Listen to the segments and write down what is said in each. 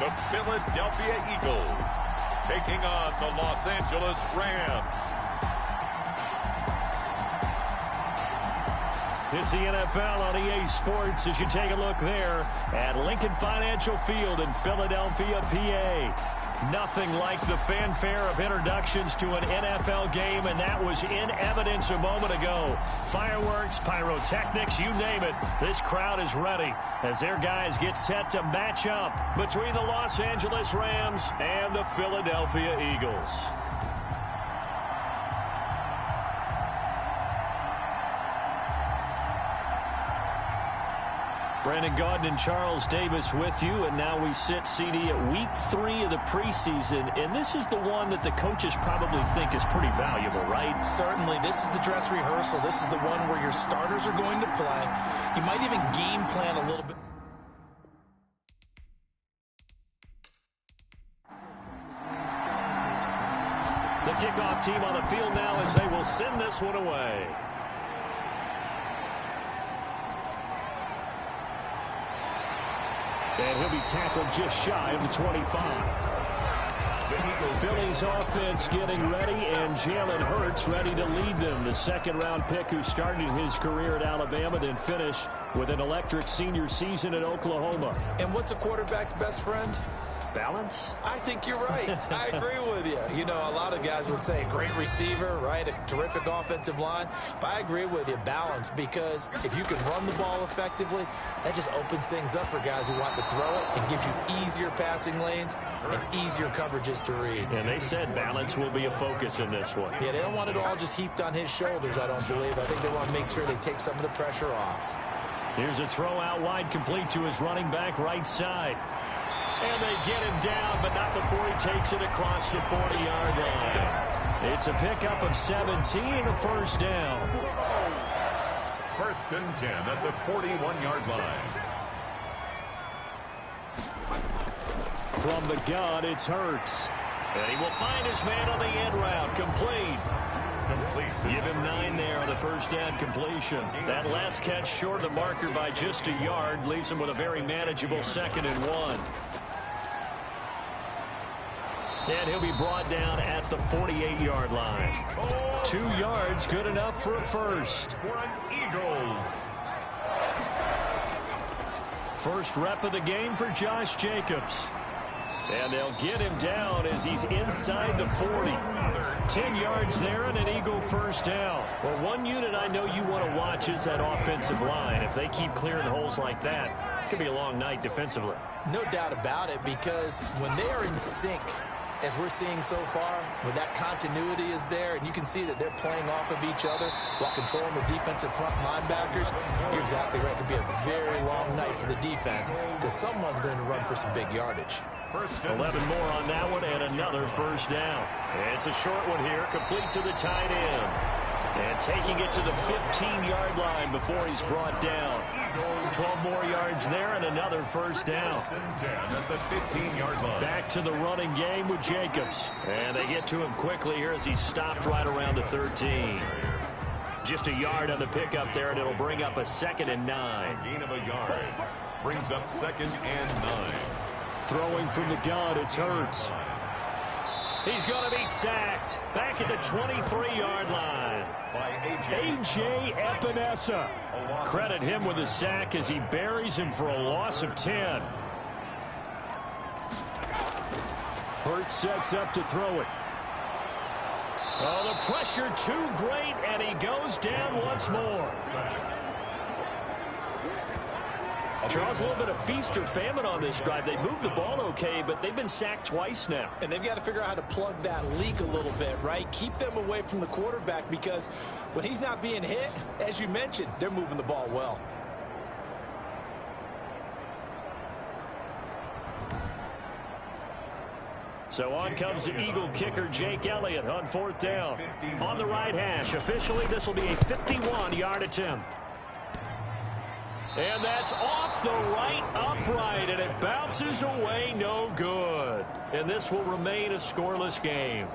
the Philadelphia Eagles taking on the Los Angeles Rams. It's the NFL on EA Sports as you take a look there at Lincoln Financial Field in Philadelphia, PA. Nothing like the fanfare of introductions to an NFL game, and that was in evidence a moment ago. Fireworks, pyrotechnics, you name it. This crowd is ready as their guys get set to match up between the Los Angeles Rams and the Philadelphia Eagles. Brandon Gaudin and Charles Davis with you, and now we sit, CD, at week 3 of the preseason, and this is the one that the coaches probably think is pretty valuable, right? Certainly. This is the dress rehearsal. This is the one where your starters are going to play. You might even game plan a little bit. The kickoff team on the field now as they will send this one away. And he'll be tackled just shy of the 25. Philly's offense getting ready, and Jalen Hurts ready to lead them. The second-round pick who started his career at Alabama, then finished with an electric senior season at Oklahoma. And what's a quarterback's best friend? Balance? I think you're right. I agree with you. You know, a lot of guys would say great receiver, right? A terrific offensive line. But I agree with you, balance, because if you can run the ball effectively, that just opens things up for guys who want to throw it and gives you easier passing lanes and easier coverages to read. And they said balance will be a focus in this one. Yeah, they don't want it all just heaped on his shoulders, I don't believe. I think they want to make sure they take some of the pressure off. Here's a throw out wide, complete to his running back right side. And they get him down, but not before he takes it across the 40-yard line. It's a pickup of 17 and a first down. First and 10 at the 41-yard line. From the gun, it's Hurts. And he will find his man on the end route. Complete. Give him 9 there on the first down completion. That last catch short of the marker by just a yard leaves him with a very manageable 2nd and 1. And he'll be brought down at the 48-yard line. 2 yards, good enough for a first. For an Eagles. First rep of the game for Josh Jacobs. And they'll get him down as he's inside the 40. 10 yards there and an Eagle first down. Well, one unit I know you want to watch is that offensive line. If they keep clearing holes like that, it could be a long night defensively. No doubt about it, because when they are in sync, as we're seeing so far, when that continuity is there, and you can see that they're playing off of each other while controlling the defensive front linebackers, you're exactly right. It could be a very long night for the defense because someone's going to run for some big yardage. 11 more on that one and another first down. It's a short one here, complete to the tight end. And taking it to the 15-yard line before he's brought down. 12 more yards there and another first down. At the 15-yard line. Back to the running game with Jacobs. And they get to him quickly here as he stopped right around the 13. Just a yard on the pickup there, and it'll bring up a 2nd and 9. Gain of a yard. Brings up 2nd and 9. Throwing from the gun, it's Hurts. He's going to be sacked. Back at the 23-yard line. A.J. Epinesa. Credit him with a sack as he buries him for a loss of 10. Hurts sets up to throw it. Oh, the pressure too great, and he goes down once more. Charles, a little bit of feast or famine on this drive. They moved the ball okay, but they've been sacked twice now. And they've got to figure out how to plug that leak a little bit, right? Keep them away from the quarterback, because when he's not being hit, as you mentioned, they're moving the ball well. So on comes the Eagle kicker, Jake Elliott, on 4th down. On the right hash. Officially, this will be a 51-yard attempt. And that's off the right upright, and it bounces away no good. And this will remain a scoreless game.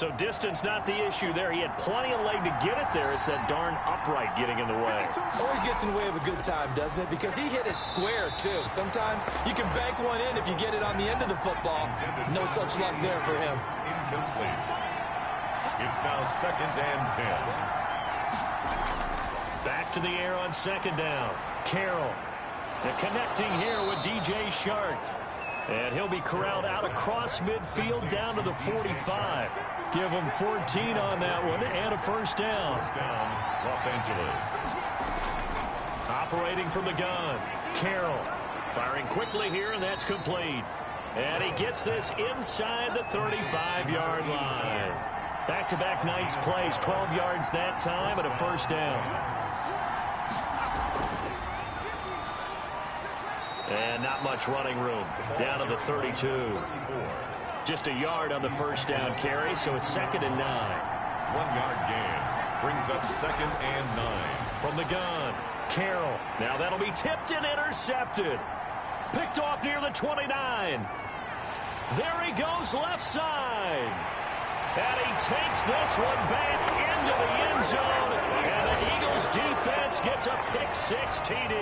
So distance not the issue there. He had plenty of leg to get it there. It's that darn upright getting in the way. Always gets in the way of a good time, doesn't it? Because he hit it square, too. Sometimes you can bank one in if you get it on the end of the football. No such luck there for him. Incomplete. It's now 2nd and 10. Back to the air on 2nd down. Carroll. And connecting here with DJ Shark. And he'll be corralled out across midfield down to the 45. Give him 14 on that one and a first down. First down, Los Angeles. Operating from the gun. Carroll firing quickly here, and that's complete. And he gets this inside the 35-yard line. Back-to-back nice plays. 12 yards that time and a first down. And not much running room. Down to the 32. Just a yard on the first down carry, so it's 2nd and 9. 1-yard gain brings up 2nd and 9. From the gun, Carroll. Now that'll be tipped and intercepted. Picked off near the 29. There he goes left side. And he takes this one back into the end zone. And the Eagles defense gets a pick-6 TD.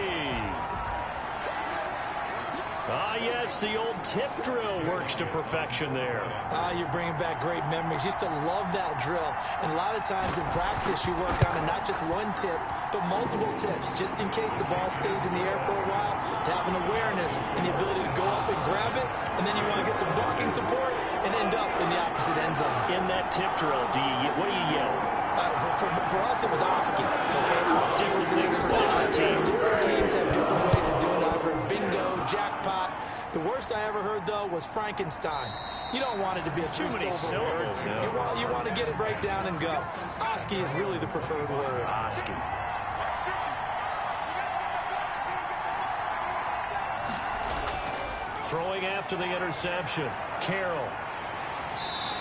Ah, yes, the old tip drill works to perfection there. Ah, you're bringing back great memories. Used to love that drill. And a lot of times in practice, you work on it, not just one tip, but multiple tips, just in case the ball stays in the air for a while, to have an awareness and the ability to go up and grab it, and then you want to get some blocking support and end up in the opposite end zone. In that tip drill, what do you yell? For us, it was Oski. Okay, Different things for different teams. Different teams have different ways of doing it. I've heard bingo, jackpot. The worst I ever heard, though, was Frankenstein. You don't want it to be a three-syllable word. Yeah. You want to get it right down and go. Oski is really the preferred word. Oski. Throwing after the interception. Carroll.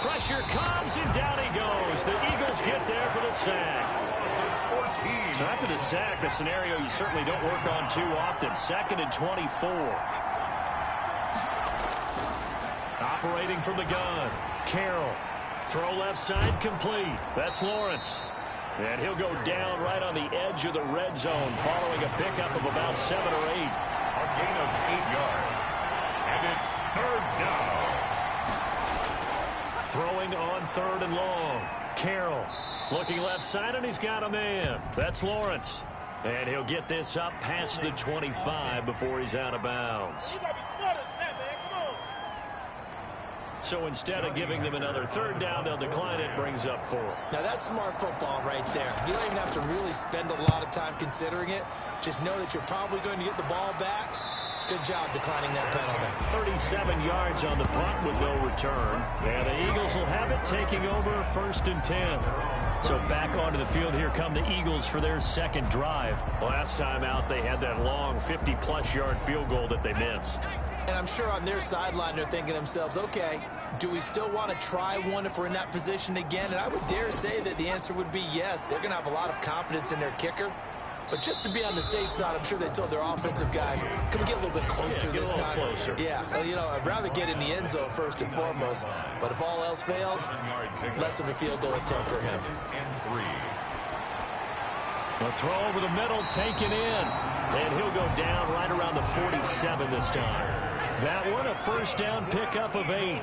Pressure comes, and down he goes. The Eagles get there for the sack. So after the sack, a scenario you certainly don't work on too often. 2nd and 24. Operating from the gun. Carroll. Throw left side complete. That's Lawrence. And he'll go down right on the edge of the red zone following a pickup of about 7 or 8. A gain of 8 yards. And it's 3rd down. Throwing on 3rd and long. Carroll looking left side, and he's got a man. That's Lawrence. And he'll get this up past the 25 before he's out of bounds. So instead of giving them another 3rd down, they'll decline it. Brings up 4. Now, that's smart football right there. You don't even have to really spend a lot of time considering it. Just know that you're probably going to get the ball back. Good job declining that penalty. 37 yards on the punt with no return. And the Eagles will have it, taking over 1st and 10. So back onto the field here come the Eagles for their 2nd drive. Last time out, they had that long 50-plus yard field goal that they missed. And I'm sure on their sideline they're thinking to themselves, okay, do we still want to try one if we're in that position again? And I would dare say that the answer would be yes. They're going to have a lot of confidence in their kicker. But just to be on the safe side, I'm sure they told their offensive guys, can we get a little bit closer this time? Closer. Yeah, well, you know, I'd rather get in the end zone first and foremost. But if all else fails, less of a field goal attempt for him. A throw over the middle, taken in. And he'll go down right around the 47 this time. That one, a 1st down pickup of 8.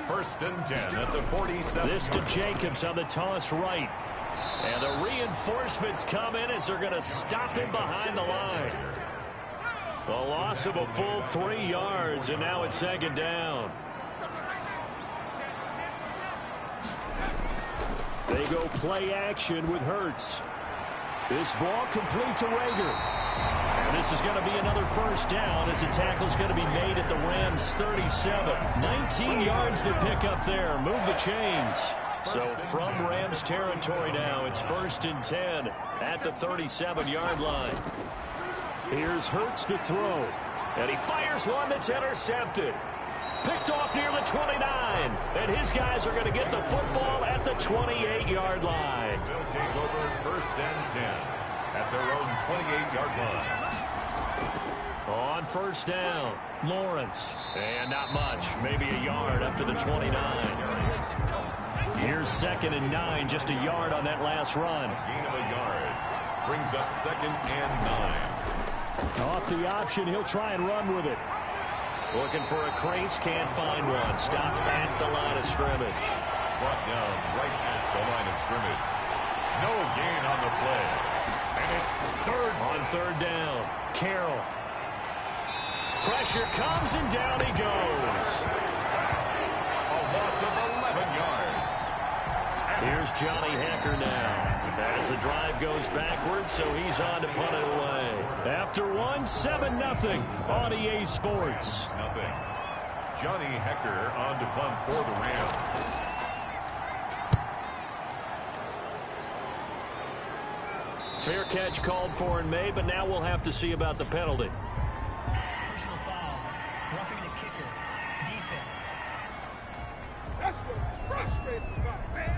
1st and 10 at the 47. This to Jacobs on the toss right. And the reinforcements come in as they're going to stop him behind the line. A loss of a full 3 yards, and now it's 2nd down. They go play action with Hurts. This ball complete to Rager. And this is going to be another 1st down as the tackle's going to be made at the Rams' 37. 19 yards to pick up there. Move the chains. So from Rams territory now, it's 1st and 10 at the 37-yard line. Here's Hurts to throw. And he fires one that's intercepted. Picked off near the 29. And his guys are going to get the football at the 28-yard line. They'll take over 1st and 10 at their own 28-yard line. On first down, Lawrence. And not much, maybe a yard up to the 29. Here's 2nd and 9, just a yard on that last run. Gain of a yard. Brings up 2nd and 9. Off the option, he'll try and run with it. Looking for a crease, can't find one. Stopped at the line of scrimmage. Brought down right at the line of scrimmage. No gain on the play. And it's third. On 3rd down, Carroll. Pressure comes and down he goes. A loss of 11 yards. Here's Johnny Hecker now. As the drive goes backwards, so he's on to punt it away. After 1, 7-0 on EA Sports. Nothing. Johnny Hecker on to punt for the Rams. Fair catch called for and made, but now we'll have to see about the penalty. Personal foul. Roughing the kicker. Defense. That's what frustrates me about it, man.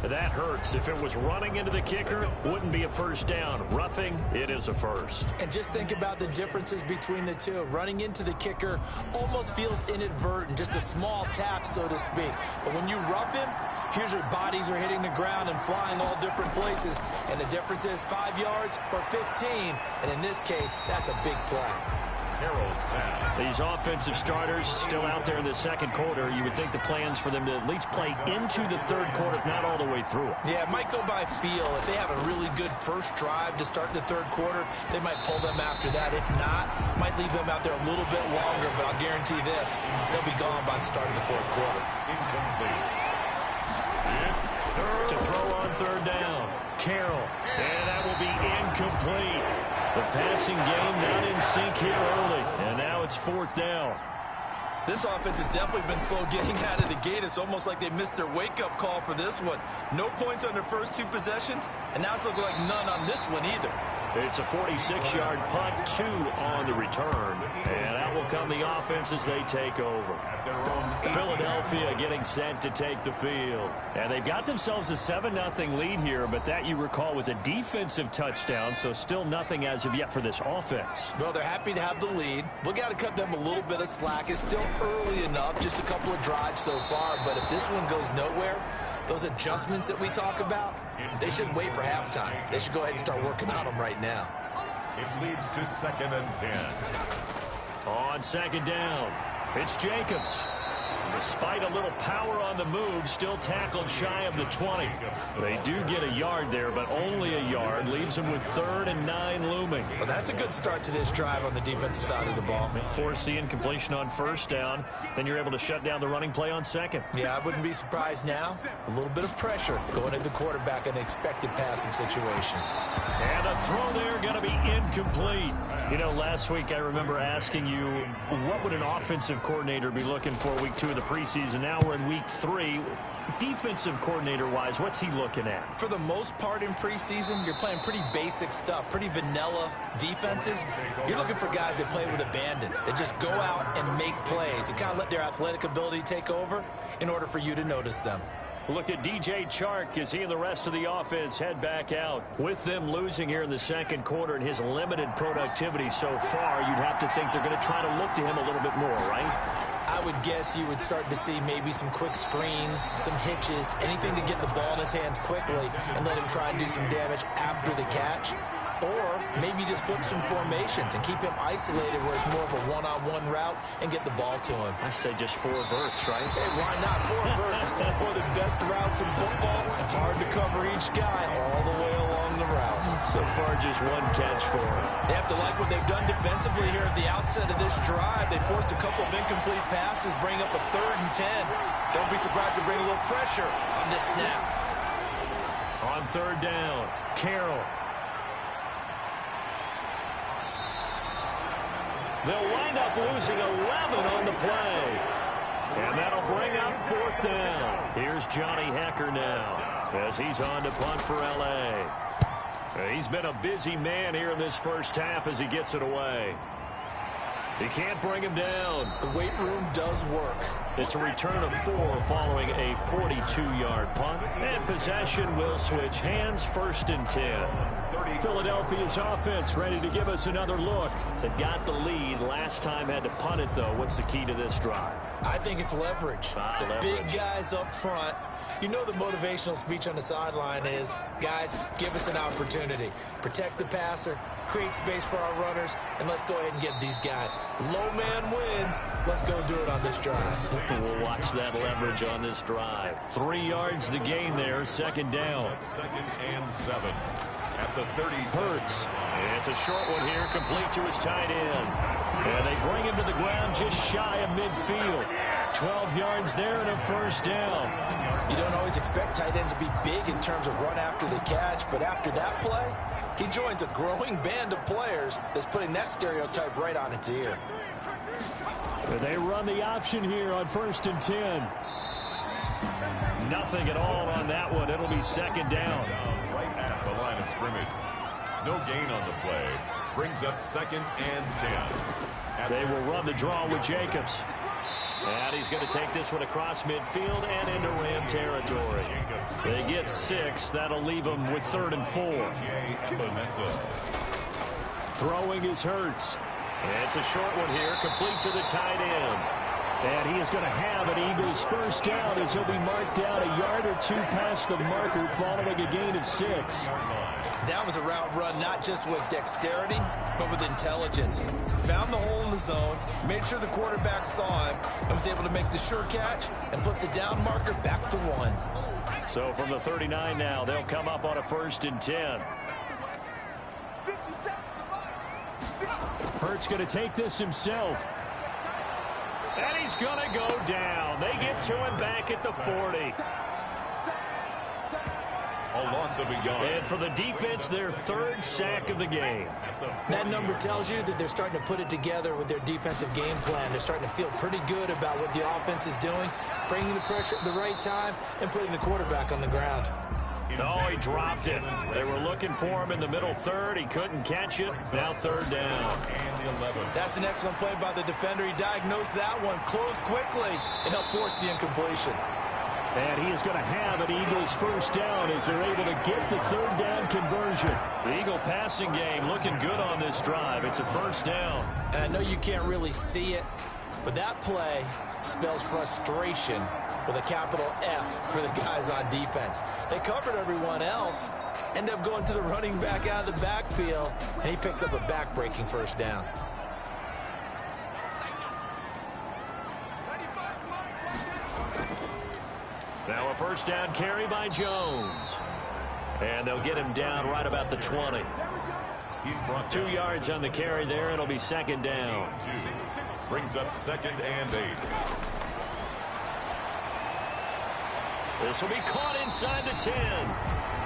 That hurts. If it was running into the kicker, wouldn't be a first down. Roughing, it is a first. And just think about the differences between the two. Running into the kicker almost feels inadvertent, just a small tap, so to speak. But when you rough him, here's your bodies are hitting the ground and flying all different places. And the difference is 5 yards or 15. And in this case, that's a big play. Carroll's pass. These offensive starters still out there in the 2nd quarter. You would think the plans for them to at least play into the 3rd quarter, if not all the way through it. Yeah, it might go by feel. If they have a really good first drive to start the 3rd quarter, they might pull them after that. If not, might leave them out there a little bit longer, but I'll guarantee this, they'll be gone by the start of the 4th quarter. Incomplete. To throw on 3rd down, Carroll. And that will be incomplete. The passing game not in sync here early. And now it's 4th down. This offense has definitely been slow getting out of the gate. It's almost like they missed their wake-up call for this one. No points on their first 2 possessions, and now it's looking like none on this one either. It's a 46-yard punt, 2 on the return. And out will come the offense as they take over. Philadelphia getting set to take the field. And they've got themselves a 7-0 lead here, but that, you recall, was a defensive touchdown, so still nothing as of yet for this offense. Well, they're happy to have the lead. We got to cut them a little bit of slack. It's still early enough, just a couple of drives so far, but if this one goes nowhere, those adjustments that we talk about, they shouldn't wait for halftime. They should go ahead and start working on them right now. It leads to 2nd and 10. On 2nd down, it's Jacobs. Despite a little power on the move, still tackled shy of the 20. They do get a yard there, but only a yard. Leaves them with 3rd and 9 looming. Well, that's a good start to this drive on the defensive side of the ball. Force the incompletion on 1st down. Then you're able to shut down the running play on 2nd. Yeah, I wouldn't be surprised now. A little bit of pressure going at the quarterback in an expected passing situation. And a throw there going to be incomplete. You know, last week I remember asking you, what would an offensive coordinator be looking for week 2 of the preseason? Now we're in week 3. Defensive coordinator-wise, what's he looking at? For the most part in preseason, you're playing pretty basic stuff, pretty vanilla defenses. You're looking for guys that play with abandon, that just go out and make plays. You kind of let their athletic ability take over in order for you to notice them. Look at DJ Chark as he and the rest of the offense head back out. With them losing here in the 2nd quarter and his limited productivity so far, you'd have to think they're going to try to look to him a little bit more, right? I would guess you would start to see maybe some quick screens, some hitches, anything to get the ball in his hands quickly and let him try and do some damage after the catch. Or maybe just flip some formations and keep him isolated where it's more of a one-on-one route and get the ball to him. I say just 4 verts, right? Hey, why not 4 verts? One of the best routes in football. Hard to cover each guy all the way along the route. So far, just 1 catch for him. They have to like what they've done defensively here at the outset of this drive. They forced a couple of incomplete passes, bring up a 3rd and 10. Don't be surprised to bring a little pressure on this snap. On 3rd down, Carroll. They'll wind up losing 11 on the play. And that'll bring up 4th down. Here's Johnny Hecker now as he's on to punt for L.A. He's been a busy man here in this first half as he gets it away. He can't bring him down. The weight room does work. It's a return of 4 following a 42-yard punt. And possession will switch hands, 1st and 10. Philadelphia's offense ready to give us another look. They've got the lead. Last time had to punt it, though. What's the key to this drive? I think it's leverage. The big guys up front. You know the motivational speech on the sideline is, guys, give us an opportunity. Protect the passer, create space for our runners, and let's go ahead and give these guys. Low man wins. Let's go do it on this drive. We'll watch that leverage on this drive. 3 yards the gain there, second down. Second and 7 at the 30. Hurts. It's a short one here, complete to his tight end. And they bring him to the ground just shy of midfield. 12 yards there and a first down. You don't always expect tight ends to be big in terms of run after the catch, but after that play, he joins a growing band of players that's putting that stereotype right on its ear. They run the option here on 1st and 10. Nothing at all on that one. It'll be second down. Right at the line of scrimmage. No gain on the play. Brings up 2nd and 10. They will run the draw with Jacobs. And he's going to take this one across midfield and into Ram territory. They get 6. That'll leave them with 3rd and 4. Throwing is Hurts. It's a short one here, complete to the tight end. And he is going to have an Eagles first down as he'll be marked down a yard or 2 past the marker following a gain of 6. That was a route run not just with dexterity, but with intelligence. Found the hole in the zone, made sure the quarterback saw him, and was able to make the sure catch and flip the down marker back to 1. So from the 39 now, they'll come up on a 1st and 10. Hurts going to take this himself. And he's going to go down. They get to him back at the 40. A loss of a yard. And for the defense, their 3rd sack of the game. That number tells you that they're starting to put it together with their defensive game plan. They're starting to feel pretty good about what the offense is doing, bringing the pressure at the right time, and putting the quarterback on the ground. No, he dropped it. They were looking for him in the middle 3rd. He couldn't catch it. Now 3rd down. And the 11. That's an excellent play by the defender. He diagnosed that one, closed quickly, and helped force the incompletion. And he is going to have an Eagles first down as they're able to get the 3rd down conversion. The Eagle passing game looking good on this drive. It's a first down. And I know you can't really see it, but that play spells frustration with a capital F for the guys on defense. They covered everyone else, end up going to the running back out of the backfield, and he picks up a back-breaking first down. Now a first down carry by Jones. And they'll get him down right about the 20. He's brought 2 yards on the carry there. It'll be second down. 2. Brings up 2nd and 8. This will be caught inside the 10.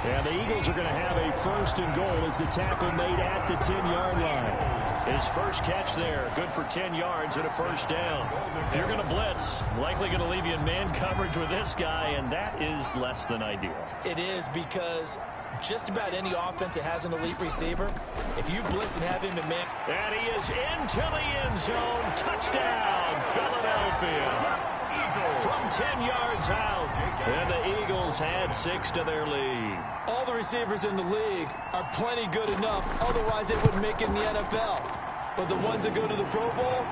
And the Eagles are going to have a 1st and goal as the tackle made at the 10-yard line. His first catch there, good for 10 yards and a first down. If you're going to blitz, likely going to leave you in man coverage with this guy, and that is less than ideal. It is, because just about any offense that has an elite receiver, if you blitz and have him in man... And he is into the end zone. Touchdown, Philadelphia. From 10 yards out, and the Eagles had 6 to their lead. All the receivers in the league are plenty good enough, otherwise they wouldn't make it in the NFL. But the ones that go to the Pro Bowl,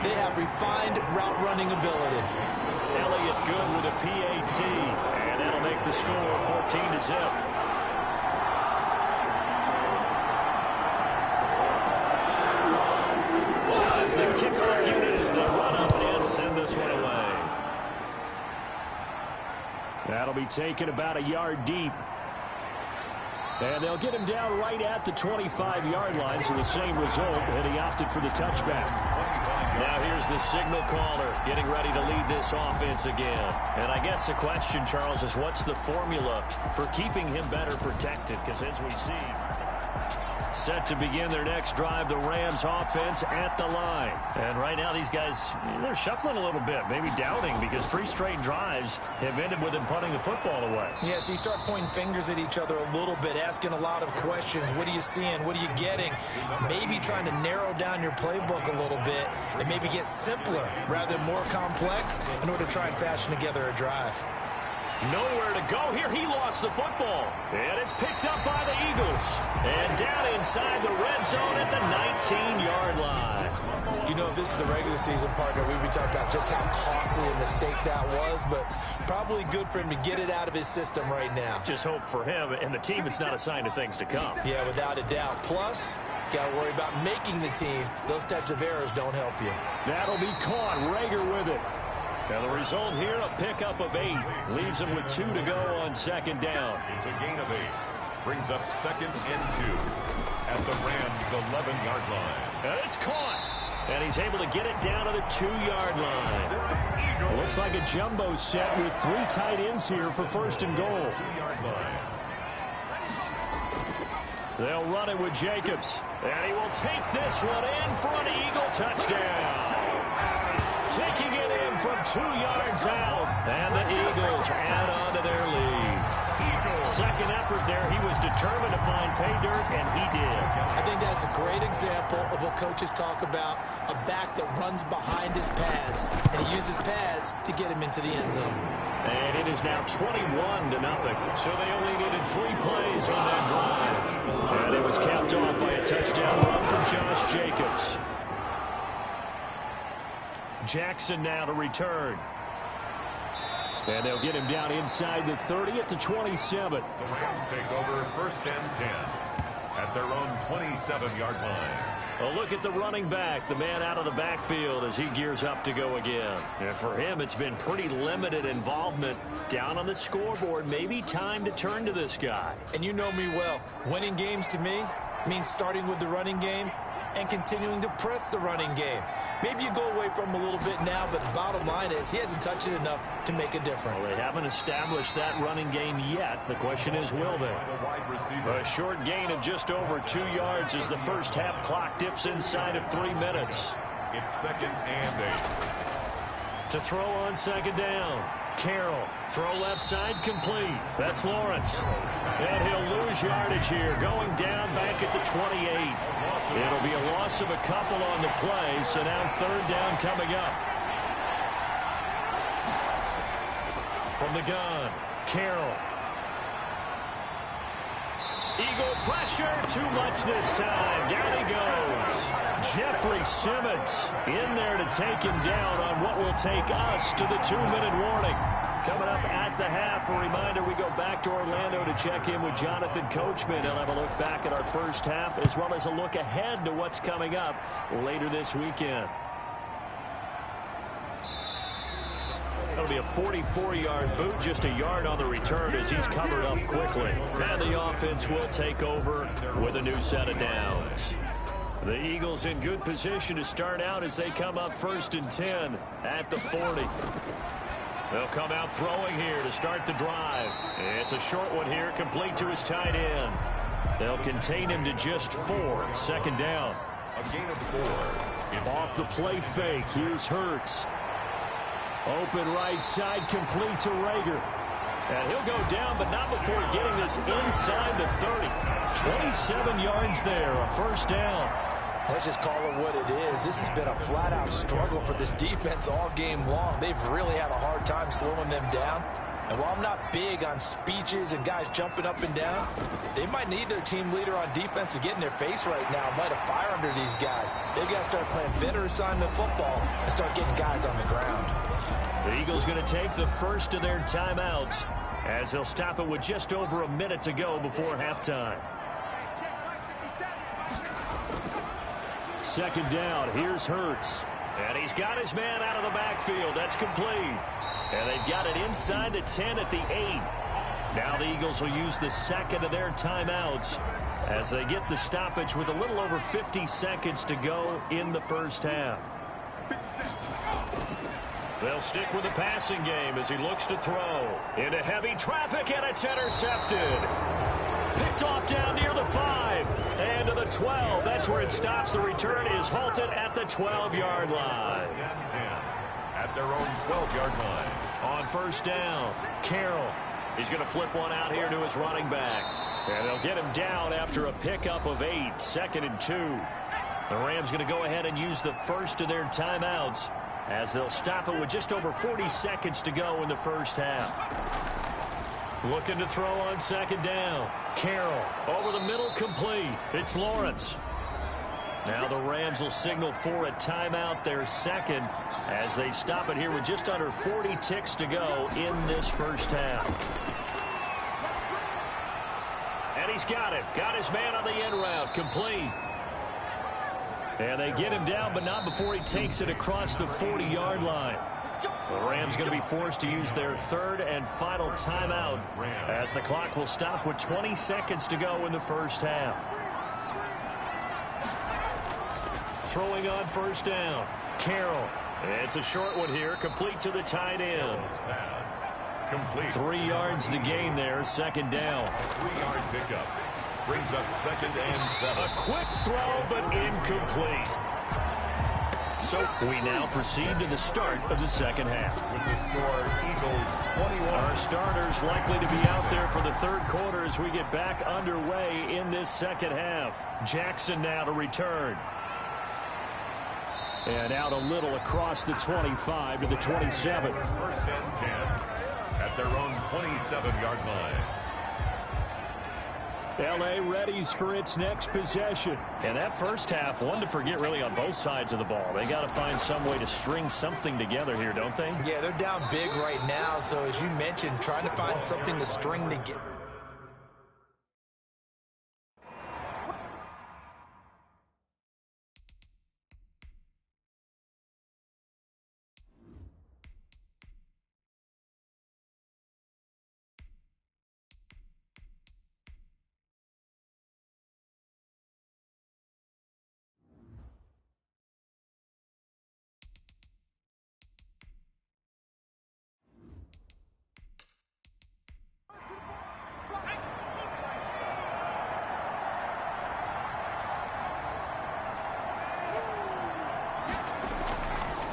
they have refined route running ability. Elliott good with a PAT, and that'll make the score 14-0. As the kickoff unit as they run up and send this one away. That'll be taken about a yard deep. And they'll get him down right at the 25-yard line, so the same result, and he opted for the touchback. Now here's the signal caller getting ready to lead this offense again. And I guess the question, Charles, is what's the formula for keeping him better protected? Because as we see, set to begin their next drive, the Rams offense at the line. And right now these guys, they're shuffling a little bit, maybe doubting, because 3 straight drives have ended with them punting the football away. Yeah, so you start pointing fingers at each other a little bit, asking a lot of questions. What are you seeing? What are you getting? Maybe trying to narrow down your playbook a little bit and maybe get simpler rather than more complex in order to try and fashion together a drive. Nowhere to go here. He lost the football. And it's picked up by the Eagles. And down inside the red zone at the 19-yard line. You know, if this is the regular season, partner, we'd be talking about just how costly a mistake that was, but probably good for him to get it out of his system right now. Just hope for him and the team it's not a sign of things to come. Yeah, without a doubt. Plus, got to worry about making the team. Those types of errors don't help you. That'll be caught. Rager with it. Now the result here, a pickup of 8. Leaves him with 2 to go on second down. It's a gain of 8. Brings up 2nd and 2 at the Rams' 11-yard line. And it's caught. And he's able to get it down to the 2-yard line. Looks like a jumbo set with 3 tight ends here for first and goal. 2-yard line. They'll run it with Jacobs. And he will take this one in for an Eagle touchdown. Taking it in from 2 yards out. And the Eagles add on to their lead. Second effort there. He was determined to find pay dirt, and he did. I think that's a great example of what coaches talk about, a back that runs behind his pads, and he uses pads to get him into the end zone. And it is now 21-0. So they only needed 3 plays on that drive. And it was capped off by a touchdown run from Josh Jacobs. Jackson now to return. And they'll get him down inside the 30 at the 27. The Rams take over 1st and 10 at their own 27-yard line. A look at the running back, the man out of the backfield as he gears up to go again. And for him, it's been pretty limited involvement down on the scoreboard. Maybe time to turn to this guy. And you know me well. Winning games to me means starting with the running game and continuing to press the running game. Maybe you go away from him a little bit now, but the bottom line is he hasn't touched it enough to make a difference. Well, they haven't established that running game yet. The question is, will they? A short gain of just over 2 yards as the first half clock dips inside of 3 minutes. It's 2nd and 8. To throw on second down. Carroll, throw left side, complete. That's Lawrence. And he'll lose yardage here, going down back at the 28. It'll be a loss of a couple on the play, so now 3rd down coming up. From the gun, Carroll. Eagle pressure, too much this time. Down he goes. Jeffrey Simmons in there to take him down on what will take us to the 2-minute warning. Coming up at the half, a reminder, we go back to Orlando to check in with Jonathan Coachman. He'll have a look back at our first half as well as a look ahead to what's coming up later this weekend. That'll be a 44-yard boot, just a yard on the return as he's covered up quickly. And the offense will take over with a new set of downs. The Eagles in good position to start out as they come up 1st and 10 at the 40. They'll come out throwing here to start the drive. It's a short one here, complete to his tight end. They'll contain him to just 4. 2nd down. A gain of 4. Off the play fake, here's Hurts. Open right side, complete to Rager. And he'll go down, but not before getting this inside the 30. 27 yards there, a 1st down. Let's just call it what it is. This has been a flat-out struggle for this defense all game long. They've really had a hard time slowing them down. And while I'm not big on speeches and guys jumping up and down, they might need their team leader on defense to get in their face right now, light a fire under these guys. They've got to start playing better assignment football and start getting guys on the ground. The Eagles going to take the first of their timeouts as they'll stop it with just over a minute to go before halftime. 2nd down, here's Hurts. And he's got his man out of the backfield. That's complete. And they've got it inside the 10 at the 8. Now the Eagles will use the 2nd of their timeouts as they get the stoppage with a little over 50 seconds to go in the first half. They'll stick with the passing game as he looks to throw. Into heavy traffic, and it's intercepted. Picked off down near the 5 and to the 12. That's where it stops. The return is halted at the 12-yard line. At their own 12-yard line. On 1st down, Carroll. He's going to flip one out here to his running back. And they'll get him down after a pickup of 8. 2nd and 2. The Rams going to go ahead and use the first of their timeouts as they'll stop it with just over 40 seconds to go in the first half. Looking to throw on second down. Carroll over the middle, complete. It's Lawrence. Now the Rams will signal for a timeout, their second, as they stop it here with just under 40 ticks to go in this first half. And he's got it. Got his man on the end route, complete. And they get him down, but not before he takes it across the 40-yard line. The Rams going to be forced to use their third and final timeout as the clock will stop with 20 seconds to go in the first half. Throwing on first down. Carroll. It's a short one here, complete to the tight end. 3 yards the gain there, second down. 3-yard pickup. Brings up second and 7. A quick throw, but incomplete. So we now proceed to the start of the second half. With the score, Eagles 21. Our starters likely to be out there for the third quarter as we get back underway in this second half. Jackson now to return. And out a little across the 25 to the 27. First and 10 at their own 27-yard line. L.A. readies for its next possession. And that first half, one to forget really on both sides of the ball. They got to find some way to string something together here, don't they? Yeah, they're down big right now. So as you mentioned, trying to find something to string together.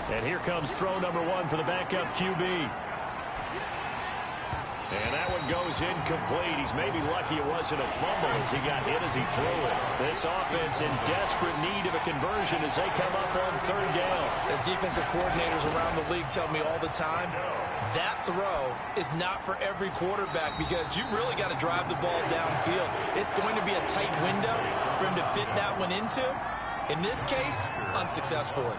And here comes throw number 1 for the backup QB. And that one goes incomplete. He's maybe lucky it wasn't a fumble as he got hit as he threw it. This offense in desperate need of a conversion as they come up on third down. As defensive coordinators around the league tell me all the time, that throw is not for every quarterback because you've really got to drive the ball downfield. It's going to be a tight window for him to fit that one into. In this case, unsuccessfully.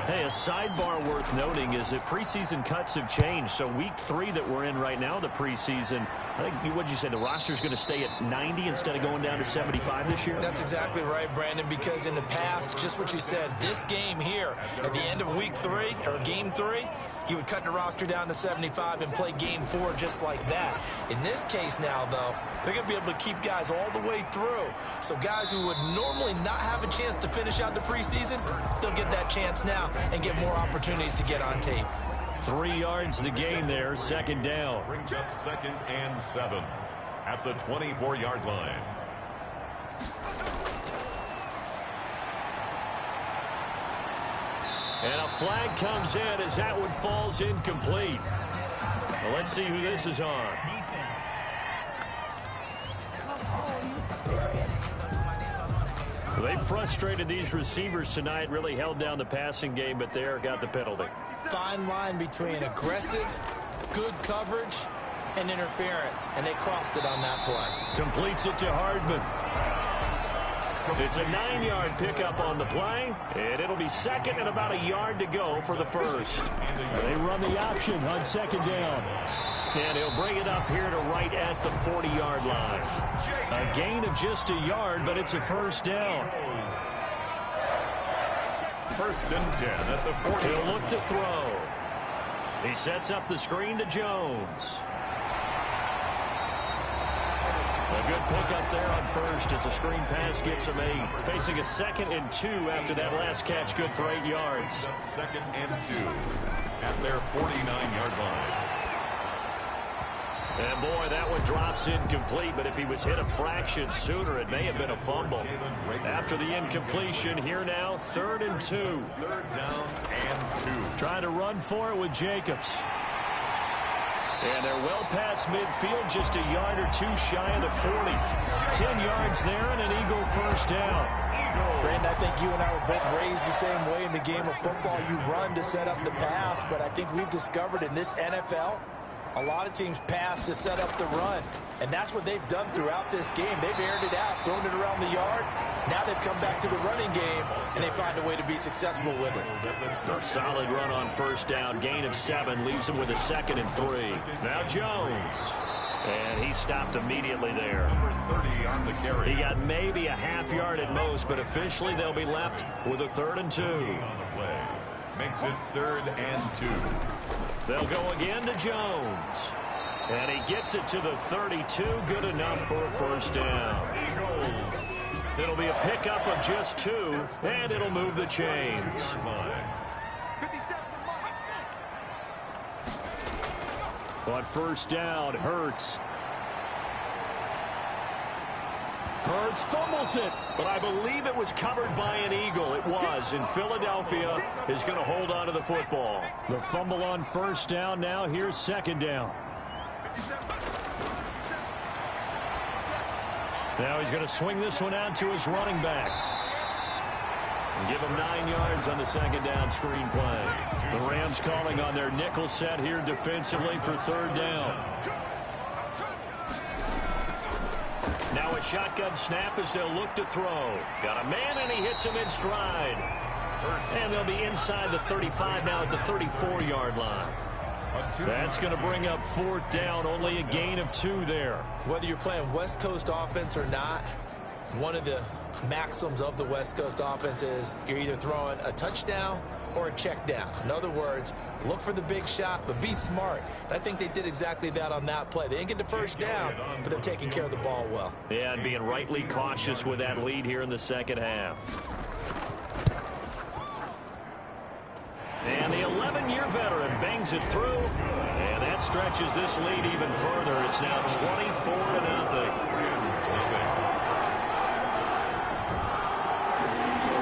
Hey, a sidebar worth noting is that preseason cuts have changed. So week 3 that we're in right now, the preseason, I think, what did you say, the roster's going to stay at 90 instead of going down to 75 this year? That's exactly right, Brandon, because in the past, just what you said, this game here, at the end of week 3, or game 3, he would cut the roster down to 75 and play game 4 just like that. In this case now, though, they're going to be able to keep guys all the way through. So guys who would normally not have a chance to finish out the preseason, they'll get that chance now and get more opportunities to get on tape. 3 yards the gain there, second down. Brings up second and 7 at the 24-yard line. And a flag comes in as that one falls incomplete. Well, let's see who this is on. Defense. They frustrated these receivers tonight, really held down the passing game, but there got the penalty. Fine line between aggressive, good coverage, and interference, and they crossed it on that play. Completes it to Hardman. It's a 9-yard pickup on the play, and it'll be second and about a yard to go for the first. They run the option on second down. And he'll bring it up here to right at the 40-yard line. A gain of just a yard, but it's a first down. First and 10 at the 40. He'll look to throw. He sets up the screen to Jones. A good pickup there on first as the screen pass gets him 8. Facing a 2nd and 2 after that last catch, good for 8 yards. Second and 2 at their 49-yard line. And boy, that one drops incomplete, but if he was hit a fraction sooner, it may have been a fumble. After the incompletion, here now, 3rd and 2. 3rd down and 2. Trying to run for it with Jacobs. And they're well past midfield, just a yard or 2 shy of the 40. 10 yards there and an Eagle first down. Brandon, I think you and I were both raised the same way in the game of football. You run to set up the pass, but I think we've discovered in this NFL, A lot of teams pass to set up the run, and that's what they've done throughout this game. They've aired it out, thrown it around the yard. Now they've come back to the running game, and they find a way to be successful with it. A solid run on first down. Gain of 7 leaves him with a 2nd and 3. Now Jones. And he stopped immediately there. Number 30 on the carry. He got maybe a half yard at most, but officially they'll be left with a 3rd and 2. On the play. Makes it 3rd and 2. They'll go again to Jones. And he gets it to the 32. Good enough for a first down. Eagles. It'll be a pickup of just 2, and it'll move the chains. On first down, Hurts. Hurts fumbles it, but I believe it was covered by an Eagle. It was, and Philadelphia is going to hold on to the football. The fumble on first down. Now here's 2nd down. Now he's going to swing this one out to his running back. And give him 9 yards on the 2nd down screen play. The Rams calling on their nickel set here defensively for 3rd down. Now a shotgun snap as they'll look to throw. Got a man, and he hits him in stride. And they'll be inside the 35 now at the 34-yard line. That's going to bring up 4th down. Only a gain of 2 there. Whether you're playing West Coast offense or not, one of the maxims of the West Coast offense is you're either throwing a touchdown or a check down. In other words, look for the big shot, but be smart. And I think they did exactly that on that play. They didn't get the first down, but they're taking care of the ball well. Yeah, and being rightly cautious with that lead here in the 2nd half. And the 11-year veteran bangs it through, and that stretches this lead even further. It's now 24-0.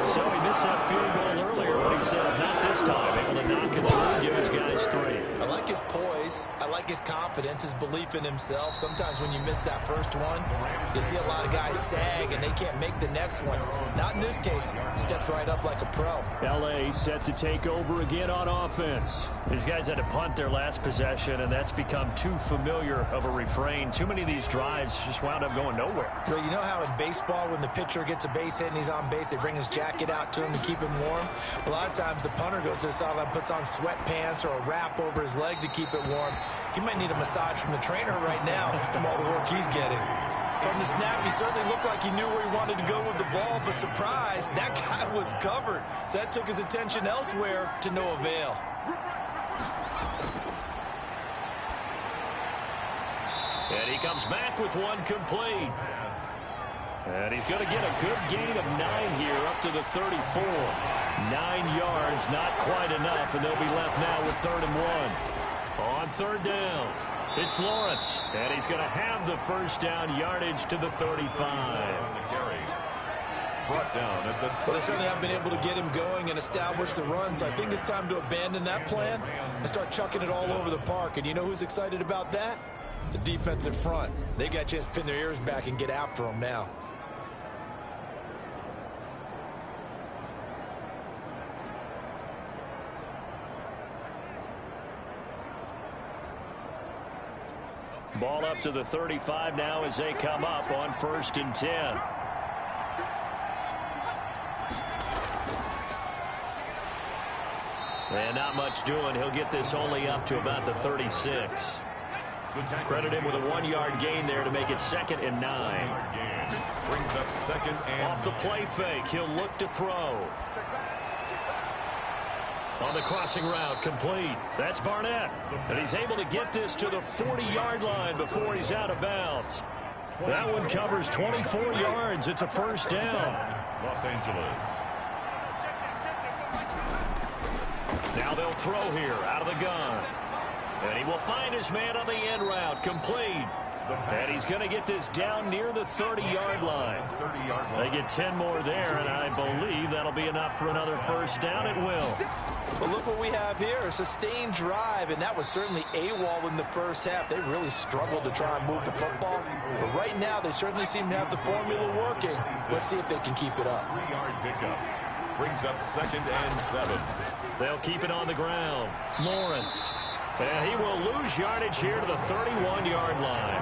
So he missed that field goal earlier, but he says not this time. Able to knock it through, give his guys 3. I like his poise. I like his confidence, his belief in himself. Sometimes when you miss that first one, you see a lot of guys sag and they can't make the next one. Not in this case. Stepped right up like a pro. L.A. set to take over again on offense. These guys had to punt their last possession, and that's become too familiar of a refrain. Too many of these drives just wound up going nowhere. Well, you know how in baseball when the pitcher gets a base hit and he's on base, they bring his jacket out to him to keep him warm? A lot of times the punter goes to the sideline, puts on sweatpants or a wrap over his leg to keep it warm. He might need a massage from the trainer right now from all the work he's getting. From the snap, he certainly looked like he knew where he wanted to go with the ball, but surprise, that guy was covered. So that took his attention elsewhere to no avail. And he comes back with one complete. And he's going to get a good gain of 9 here up to the 34. 9 yards, not quite enough, and they'll be left now with 3rd and 1. On 3rd down, it's Lawrence, and he's going to have the first down yardage to the 35. Brought down at the Well, they certainly haven't been able to get him going and establish the run, so I think it's time to abandon that plan and start chucking it all over the park. And you know who's excited about that? The defensive front. They got a chance to pin their ears back and get after him now. Ball up to the 35 now as they come up on 1st and 10. And not much doing. He'll get this only up to about the 36. Credit him with a 1-yard gain there to make it 2nd and 9. Brings up 2nd and Off the play fake, he'll look to throw. On the crossing route, complete. That's Barnett. And he's able to get this to the 40-yard line before he's out of bounds. That one covers 24 yards. It's a first down. Los Angeles. Now they'll throw here out of the gun. And he will find his man on the end route, complete. And he's going to get this down near the 30-yard line. They get 10 more there, and I believe that'll be enough for another first down. It will. Well, look what we have here, a sustained drive, and that was certainly AWOL in the first half. They really struggled to try and move the football. But right now, they certainly seem to have the formula working. Let's see if they can keep it up. 3-yard pickup. Brings up 2nd and 7. They'll keep it on the ground. Lawrence. And he will lose yardage here to the 31-yard line.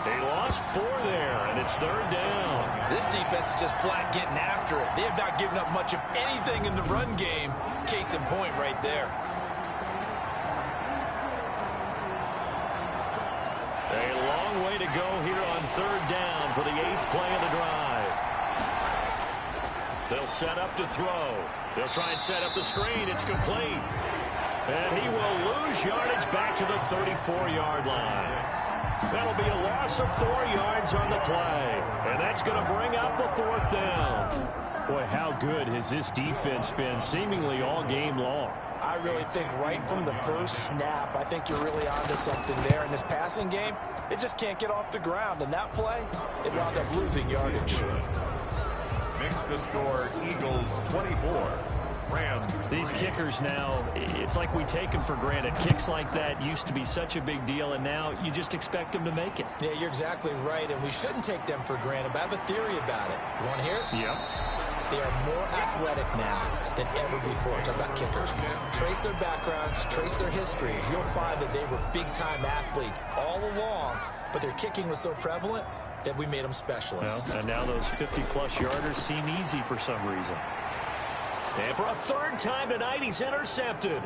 He lost 4 there, and it's 3rd down. This defense is just flat getting after it. They have not given up much of anything in the run game. Case in point right there. A long way to go here on 3rd down for the 8th play of the drive. They'll set up to throw. They'll try and set up the screen. It's complete. And he will lose yardage back to the 34-yard line. That'll be a loss of 4 yards on the play. And that's going to bring up a 4th down. Boy, how good has this defense been seemingly all game long? I really think right from the first snap, I think you're really onto something there. In this passing game, it just can't get off the ground. And that play, it wound up losing yardage. Makes the score Eagles 24. Rams. These kickers now, it's like we take them for granted. Kicks like that used to be such a big deal, and now you just expect them to make it. Yeah, you're exactly right, and we shouldn't take them for granted, but I have a theory about it. You want to hear it? Yep. They are more athletic now than ever before. Talk about kickers. Trace their backgrounds, trace their histories. You'll find that they were big-time athletes all along, but their kicking was so prevalent that we made them specialists. Well, and now those 50-plus yarders seem easy for some reason. And for a 3rd time tonight, he's intercepted.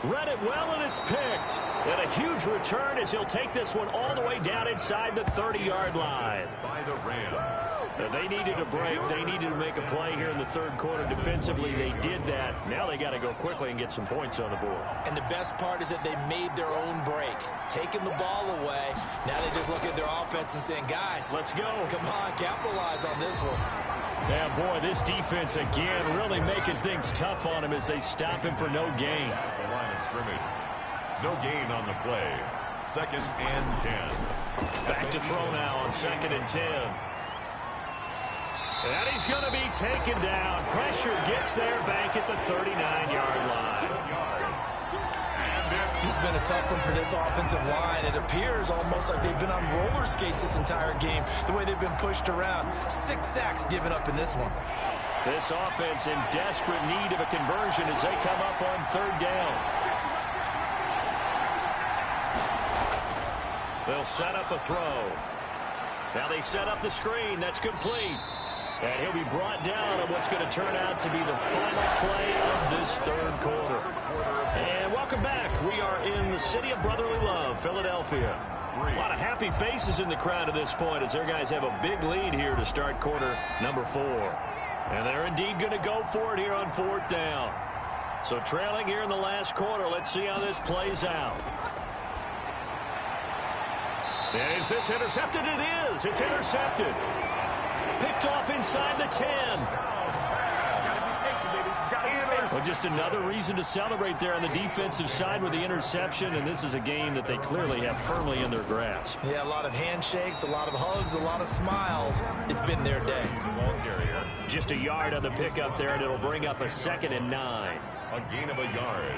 Read it well, and it's picked. And a huge return as he'll take this one all the way down inside the 30-yard line. By the Rams. They needed a break. They needed to make a play here in the 3rd quarter defensively. They did that. Now they got to go quickly and get some points on the board. And the best part is that they made their own break. Taking the ball away. Now they just look at their offense and saying, guys, let's go. Come on, capitalize on this one. Yeah, boy, this defense again really making things tough on him as they stop him for no gain. The line of scrimmage. No gain on the play. 2nd and 10. Back to throw now on 2nd and 10. And he's going to be taken down. Pressure gets there back at the 39-yard line. This has been a tough one for this offensive line. It appears almost like they've been on roller skates this entire game, the way they've been pushed around. 6 sacks given up in this one. This offense in desperate need of a conversion as they come up on 3rd down. They'll set up a throw. Now they set up the screen. That's complete. And he'll be brought down on what's going to turn out to be the final play of this 3rd quarter. And welcome back. We are in the city of brotherly love, Philadelphia. A lot of happy faces in the crowd at this point as their guys have a big lead here to start quarter number 4. And they're indeed going to go for it here on 4th down. So trailing here in the last quarter. Let's see how this plays out. And is this intercepted? It is. It's intercepted. Picked off inside the 10. Well, just another reason to celebrate there on the defensive side with the interception, and this is a game that they clearly have firmly in their grasp. Yeah, a lot of handshakes, a lot of hugs, a lot of smiles. It's been their day. Just a yard on the pickup there, and it'll bring up a 2nd and 9. A gain of a yard.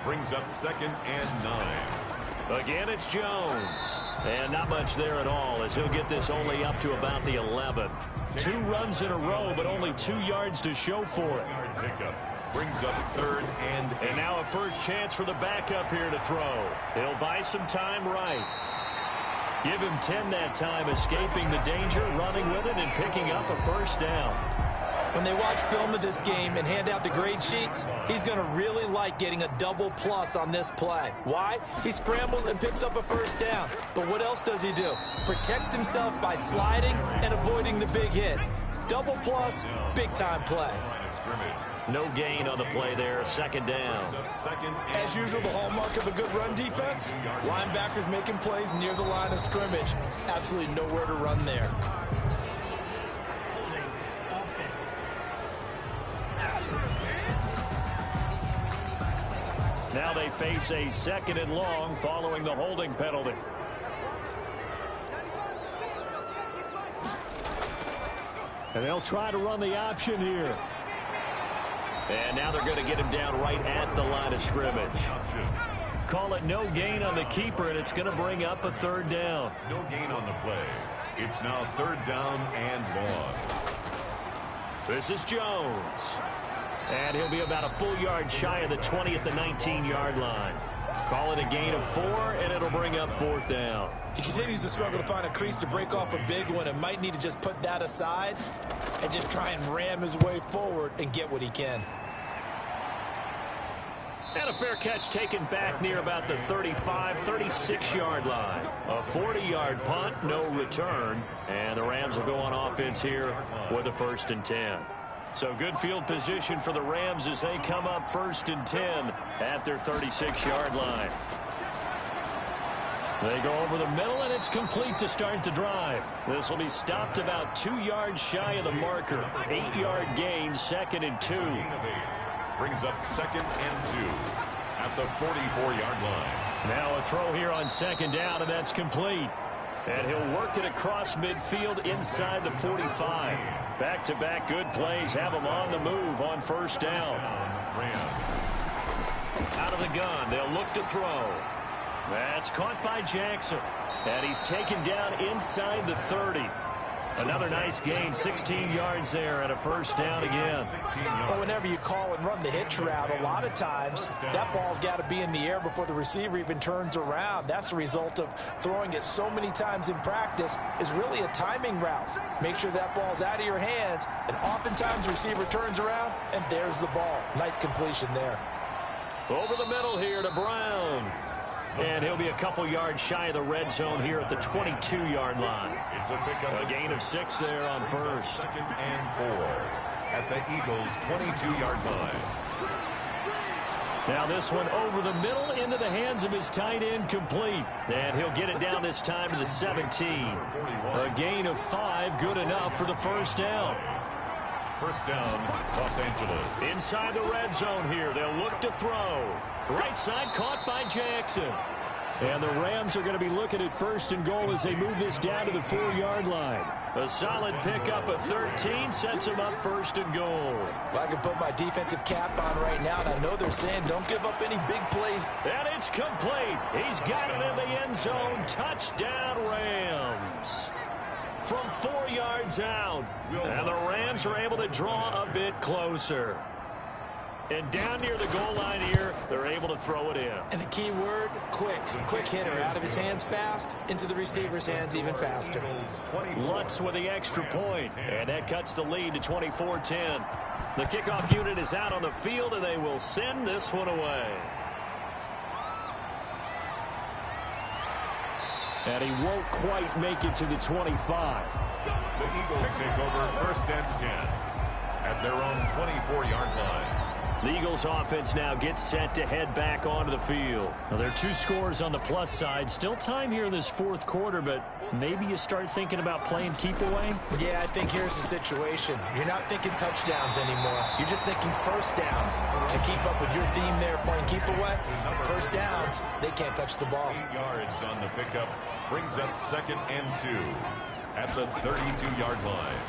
Brings up 2nd and 9. Again, it's Jones. And not much there at all as he'll get this only up to about the 11. 2 runs in a row, but only 2 yards to show for it. Pickup. Brings up 3rd and 8. And now a first chance for the backup here to throw. He'll buy some time right. Give him 10 that time, escaping the danger, running with it, and picking up a 1st down. When they watch film of this game and hand out the grade sheets, he's going to really like getting a double plus on this play. Why? He scrambles and picks up a 1st down. But what else does he do? Protects himself by sliding and avoiding the big hit. Double plus, big-time play. No gain on the play there, 2nd down. As usual, the hallmark of a good run defense, linebackers making plays near the line of scrimmage. Absolutely nowhere to run there. Holding offense. Now they face a 2nd and long following the holding penalty. And they'll try to run the option here. And now they're going to get him down right at the line of scrimmage. Call it no gain on the keeper, and it's going to bring up a 3rd down. No gain on the play. It's now 3rd down and long. This is Jones. And he'll be about a full yard shy of the 20 at the 19-yard line. call it a gain of 4, and it'll bring up 4th down. He continues to struggle to find a crease to break off a big one and might need to just put that aside and just try and ram his way forward and get what he can. And a fair catch taken back near about the 35, 36-yard line. A 40-yard punt, no return. And the Rams will go on offense here with a 1st and 10. So good field position for the Rams as they come up 1st and 10 at their 36-yard line. They go over the middle, and it's complete to start the drive. This will be stopped about 2 yards shy of the marker. 8-yard gain, 2nd and 2. Brings up 2nd and 2 at the 44-yard line. Now a throw here on 2nd down, and that's complete. And he'll work it across midfield inside the 45. Back-to-back good plays have him on the move on 1st down. Out of the gun, they'll look to throw. That's caught by Jackson. And he's taken down inside the 30. Another nice gain, 16 yards there, and a 1st down again. Well, whenever you call and run the hitch route, a lot of times that ball's got to be in the air before the receiver even turns around. That's the result of throwing it so many times in practice is really a timing route. Make sure that ball's out of your hands, and oftentimes the receiver turns around, and there's the ball. Nice completion there. Over the middle here to Brown. And he'll be a couple yards shy of the red zone here at the 22-yard line. It's a pickup. A gain of 6 there on 1st. 2nd and 4 at the Eagles' 22-yard line. Now this one over the middle into the hands of his tight end, complete. And he'll get it down this time to the 17. A gain of 5, good enough for the 1st down. 1st down, Los Angeles. Inside the red zone here, they'll look to throw. Right side caught by Jackson. And the Rams are going to be looking at 1st and goal as they move this down to the 4-yard line. A solid pickup of 13 sets them up 1st and goal. Well, I can put my defensive cap on right now, and I know they're saying don't give up any big plays. And it's complete. He's got it in the end zone. Touchdown, Rams. From 4 yards out. And the Rams are able to draw a bit closer. And down near the goal line here, they're able to throw it in. And the key word, quick. Quick hitter. Out of his hands fast, into the receiver's hands even faster. Lutz with the extra point, and that cuts the lead to 24-10. The kickoff unit is out on the field, and they will send this one away. And he won't quite make it to the 25. The Eagles take over 1st and 10 at their own 24-yard line. The Eagles offense now gets set to head back onto the field. Now, there are 2 scores on the plus side. Still time here in this 4th quarter, but maybe you start thinking about playing keep away? Yeah, I think here's the situation. You're not thinking touchdowns anymore. You're just thinking 1st downs. To keep up with your theme there, playing keep away, 1st downs, they can't touch the ball. 8 yards on the pickup brings up 2nd and 2 at the 32-yard line.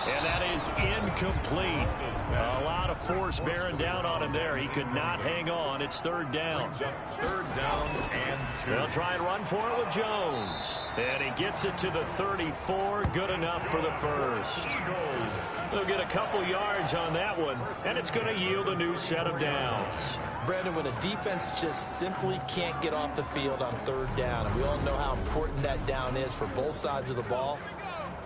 And that is incomplete. A lot of force bearing down on him there. He could not hang on. It's 3rd down. 3rd down and 2. They'll try and run for it with Jones. And he gets it to the 34. Good enough for the 1st. They'll get a couple yards on that one, and it's going to yield a new set of downs. Brandon, when a defense just simply can't get off the field on 3rd down, and we all know how important that down is for both sides of the ball,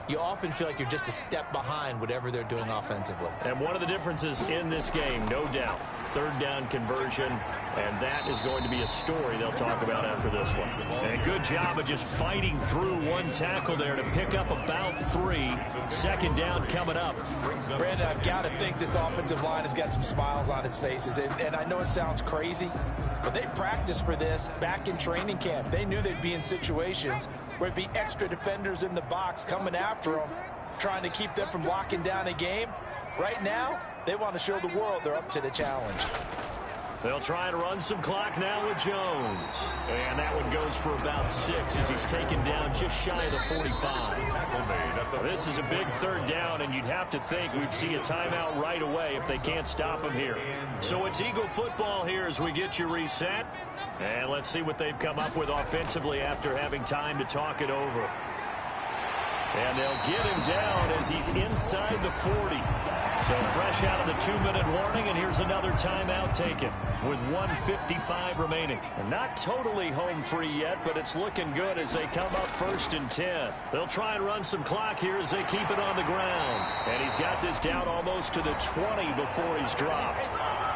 you often feel like you're just a step behind whatever they're doing offensively. And one of the differences in this game, no doubt, 3rd down conversion, and that is going to be a story they'll talk about after this one. And good job of just fighting through one tackle there to pick up about 3. 2nd down coming up. Brandon, I've got to think this offensive line has got some smiles on its faces, and I know it sounds crazy, but they practiced for this back in training camp. They knew they'd be in situations where it'd be extra defenders in the box coming after them, trying to keep them from locking down a game. Right now, they want to show the world they're up to the challenge. They'll try and run some clock now with Jones. And that one goes for about 6 as he's taken down just shy of the 45. This is a big 3rd down, and you'd have to think we'd see a timeout right away if they can't stop him here. So it's Eagle football here as we get you reset. And let's see what they've come up with offensively after having time to talk it over. And they'll get him down as he's inside the 40. So fresh out of the 2-minute warning, and here's another timeout taken with 1:55 remaining. And not totally home free yet, but it's looking good as they come up 1st and 10. They'll try and run some clock here as they keep it on the ground. And he's got this down almost to the 20 before he's dropped.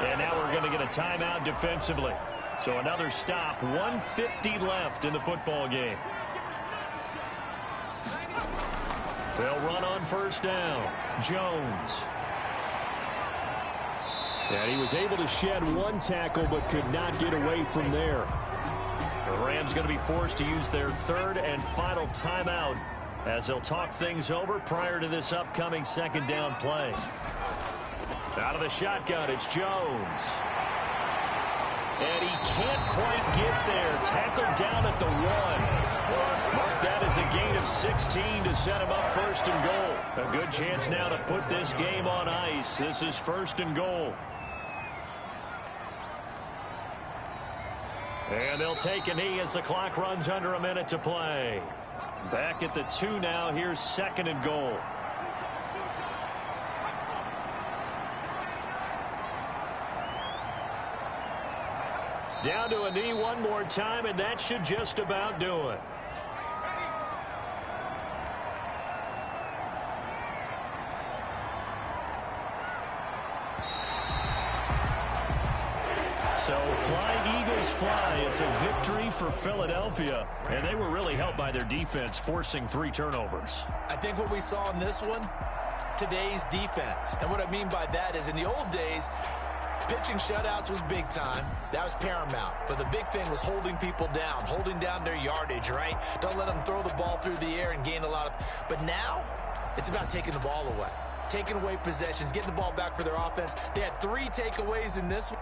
And now we're going to get a timeout defensively. So another stop, 1:50 left in the football game. They'll run on 1st down. Jones. And he was able to shed one tackle but could not get away from there. The Rams going to be forced to use their 3rd and final timeout as they'll talk things over prior to this upcoming 2nd down play. Out of the shotgun, it's Jones. And he can't quite get there. Tackled down at the 1. Mark that as a gain of 16 to set him up 1st and goal. A good chance now to put this game on ice. This is 1st and goal. And they'll take a knee as the clock runs under a minute to play. Back at the 2 now. Here's 2nd and goal. Down to a knee one more time, and that should just about do it. So fly, Eagles, fly. It's a victory for Philadelphia. And they were really helped by their defense, forcing 3 turnovers. I think what we saw in this one, today's defense. And what I mean by that is in the old days, pitching shutouts was big time. That was paramount. But the big thing was holding people down, holding down their yardage, right? Don't let them throw the ball through the air and gain a lot of... But now, it's about taking the ball away. Taking away possessions, getting the ball back for their offense. They had 3 takeaways in this one.